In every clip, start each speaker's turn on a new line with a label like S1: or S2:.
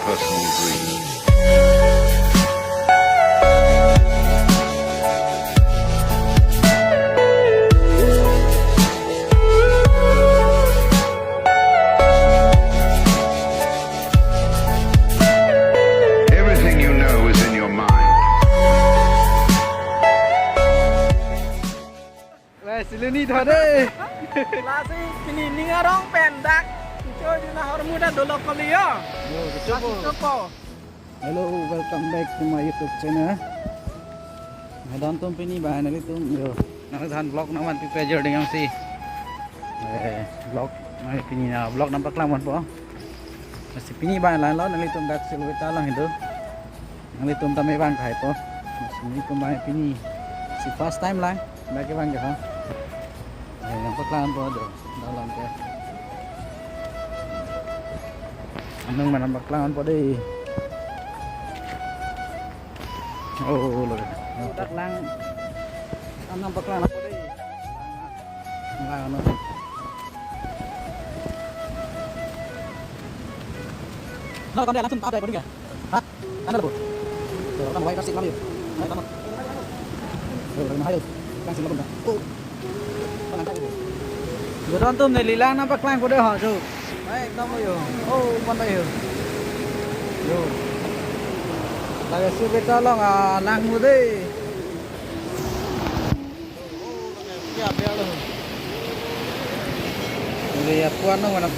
S1: personal dreams. Everything you know is in your mind.
S2: Siluni thôi đấy.
S3: Là gì? Cái nhìn ní rong pendak. Chơi đi là họ muda dolo kali ya. Coba.
S2: Hello, welcome back to my YouTube channel. Dan tum pini bahan ini tum yo. Nak vlog naman prepare dengan si. Vlog mai pini na vlog nampak laman po. Masih pini bahan lain lain nali tum dak silueta lang itu. Nali tum tamay bahan kahit po. Masih ni tum bahan pini. Si first time lang. Bagi bahan ka ha. Nampak laman po do. Dalam ke. Anong manampak laman po deh. Oh, look. Nampak lang. Ang nampak lang ako deh. Lang ano. Nah, kamu langsung apa ya? Hah? Ano labo? Tuh, kamu kasih kami. Ayo kamu. Tuh, mahal. Kasih labo. Oh. Gudon tum nililang nampak lang ko deh ha, so. Ay, kamu yo. Oh, pandai yo. Yo. Lagi sulit tolong lang mo deh. Siap ya lo. Lihat puan dong mana.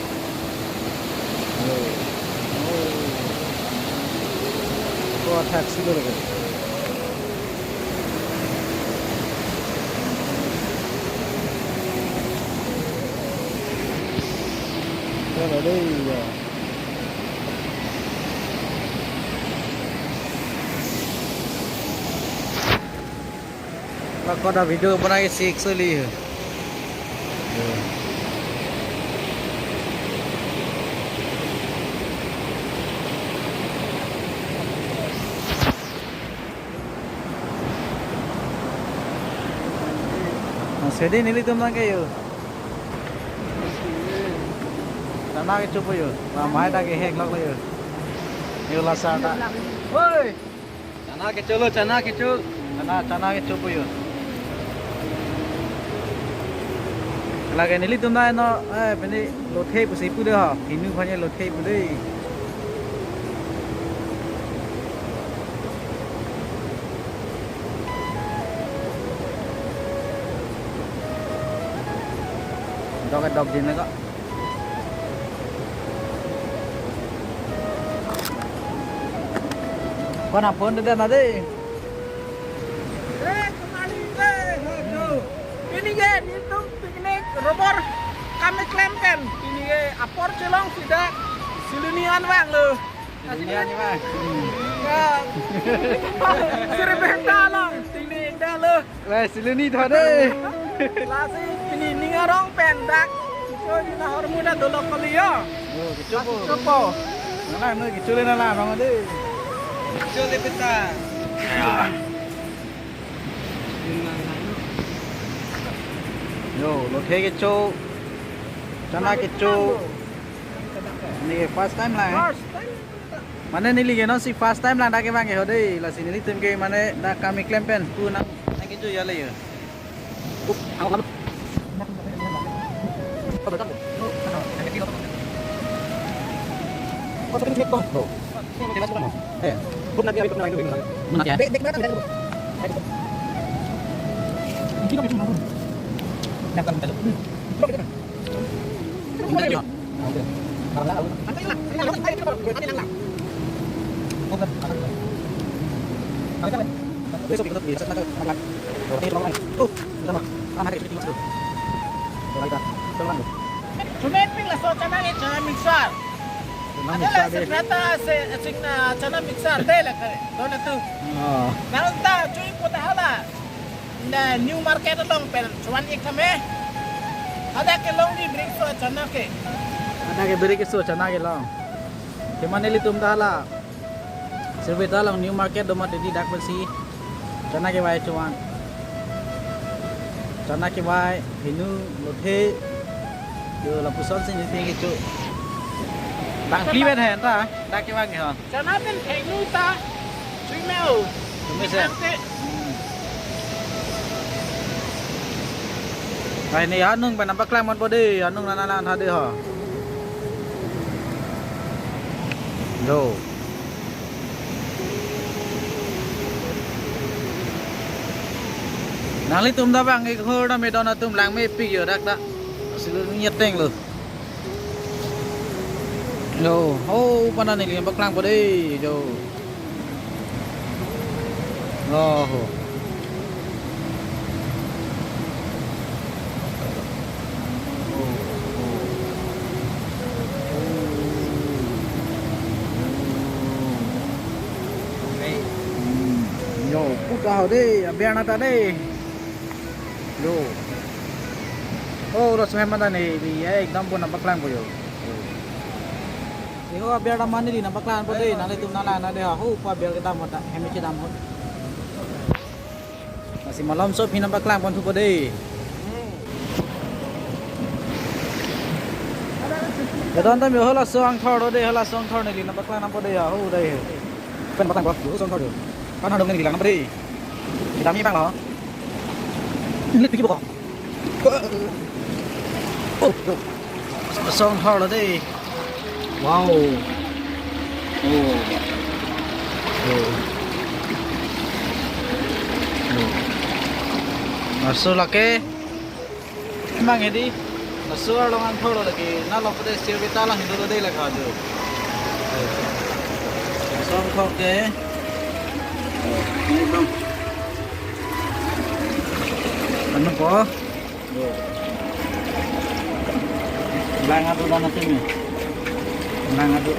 S2: Kau taksi dulu kan. Kalau deh ya. Kau ada video बनाई सीख से ली है sedih nih tuh mana kayu tanah ke cupu yo ramai dah ke hek lagi yo yo lasa dah woi tanah ke culo tanah ke cupu yo lagi nih tuh mana no ini lote pusi pude ha hinu punya lote pude dog din na ka kon hapon din na de
S3: Kembali ini ke itu piknik robor kami klempen ini ke apor celong tidak silunian bang lo
S2: Silunian ni bang
S3: ya seribeng dalong ini dah lo
S2: siluni thôi đấy
S3: lasi ini ngarong pendak chơi đi là họ muda dolo kali ya coba
S2: mana nu giculin na lang mga de
S3: chơi peta
S2: yo lote ke cho chana ke cho ni first time lang mana nili ke no si first time lang da ke bang ke hode la si nili tim ke mana da kami klempen tu nang ke jo ya le yo ako
S3: Sumeping lah so chana ke chana mixer. Adalah sebenarnya asingna chana mixer deh lah kare. Dona tu. Namun tak cuy pun dah lah. Nah new market long pen cuman ikame. Ada ke long di break so chana ke.
S2: ada ke beri ke so chana ke long ke mana li tum dah lah survey dah long new market do mat di dak bersih chana ke vai cuan chana ke vai hinu lothe yo la puson sin ni ke chu Bạn pli bên hẹn ta đã cái bang hả
S3: cho nó tên thèn nuôi ta suy mèo
S2: chúng mới xem này này anh nung bạn nằm bắc lang một body anh nung là thay đi hả rồi nang li tum da bang cái khơi đó mày đó nó tum lang mấy pi giờ đặc đó sự nhiệt tình luôn rồi ô pana này liền bắc lang body rồi rồi yo puta đi biar ta đi yo oh ros memang tadi di ekdam pun nampak lang boyo Iho biar daman ni nampak lang po di nanti tum nala na de ho pa biar kita mo ta hemi ci damon masih malam so nampak lang pon tu po di Kadang tam yo hala song thor de hala song thor ni nampak lang po di ho dai pen batang ko yo song thor yo kan hadong ni lang po di kita mi bang lo ini pergi buka oh song thor de wow oh masuk lagi emang ini masuk orang thor lagi na lo pada sirvita lang hidup de lagi aja song thor de ini bang ano po lang ato na natin eh lang ato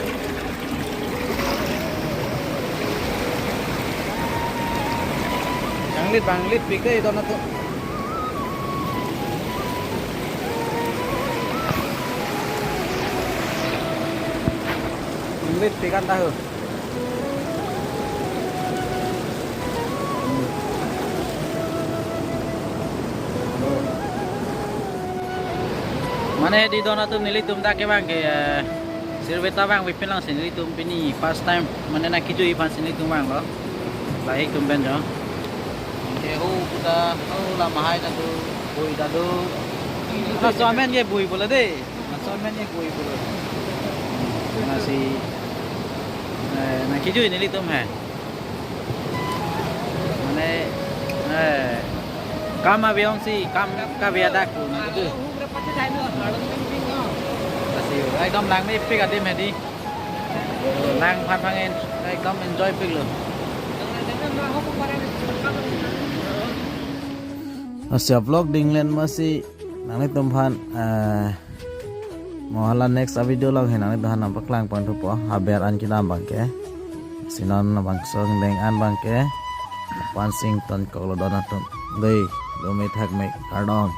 S2: banglit bigay ito na to banglit bigan tayo Mana di dona tu nilitum tak ke bang ke sirveta bang wipin lang sinilitum pini first time mana nak kiju ipan sinilitum bang lo baik tumben jo ke ho puta ho la mahai na tu bui da do na somen ye bui bola de na somen ye bui bola na si na kiju nilitum hai mana kam avion si kam ka viadak tu tu ekdom lang mấy pick adim hết đi lang phan phang en ekdom enjoy pick luôn siap vlog dinglen masih nang tumhan mau halan next video lang henang tuhan nampak lang pan tu po haber an kita bangke sinon bangsong deng an bangke pan sing ton ko lo donatum dei do me thak me kardon